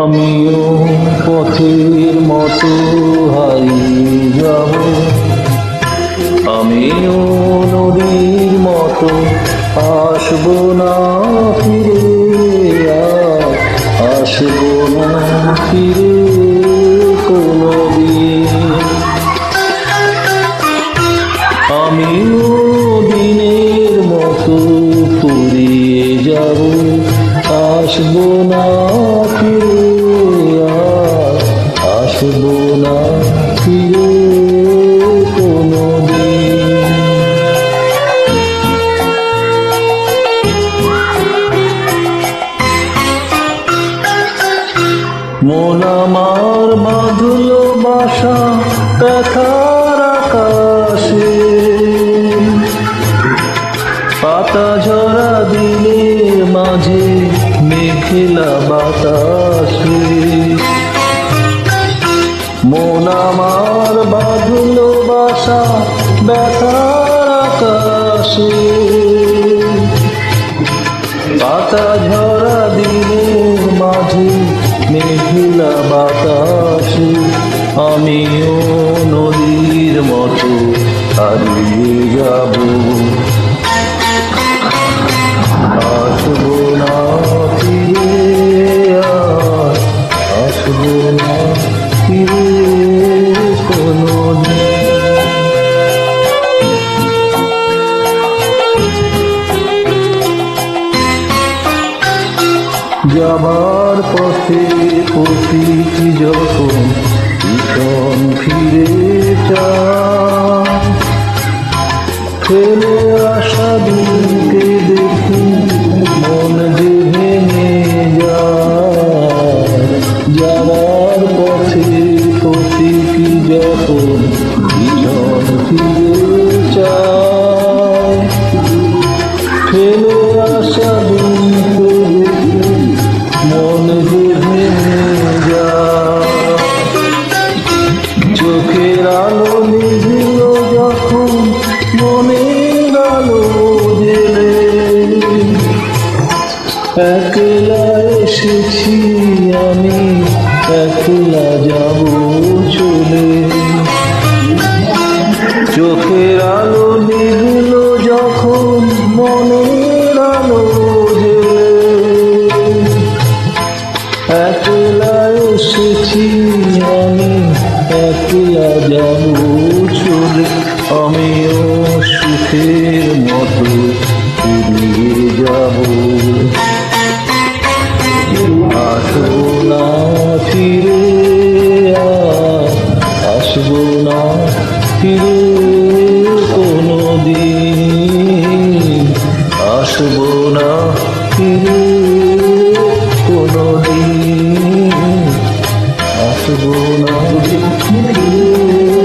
আমিও পথের মতো হারিয়ে যাব, আমিও নদীর মতো আসবো না ফিরে, আসবো না ফিরে কোনোদিন। আমিও দিনের মতো ফুরিয়ে যাব, আসবো না ফিরে, আসবো না ফিরে কোনোদিন। মন আমার বাঁধলো বাসা ব্যথার আকাশে, পাতা ঝরা দিনের মাঝে মেঘলা বাতাসে। মন আমার বাঁধলো বাসা ব্যথার আকাশে, পাতা ঝরা দিনের মাঝে মেঘলা বাতাসে। আমিও নদীর মতো হারিয়ে যাব, আসবো না ফিরে, আসবো না ফিরে কোনোদিন। যাবার পথে প্রতীকী যখন পিছন ফিরে চায়, ফেলে আসা দিনকে দেখি মন যে ভেঙে যায়। যাবার পথে প্রতীকী যখন পিছন ফিরে চায়, ফেলে আসা দিনকে দেখি মন যে ভেঙে যায়। চোখের আলো নিভিল যখন মনের আলো জেলে, একলা এসেছি আমি, একলা যাব চলে। চোখের আলো নিভিল যখন মনের আলো জেলে, একলা এসেছি আমি, একলা যাব চলে। আমিও সুখের মতো ফুরিয়ে যাব, আসবো না ফিরে, আসবো না ফিরে কোনোদিন, আসবো না ফিরে কোনোদিন, আসবো না ফিরে।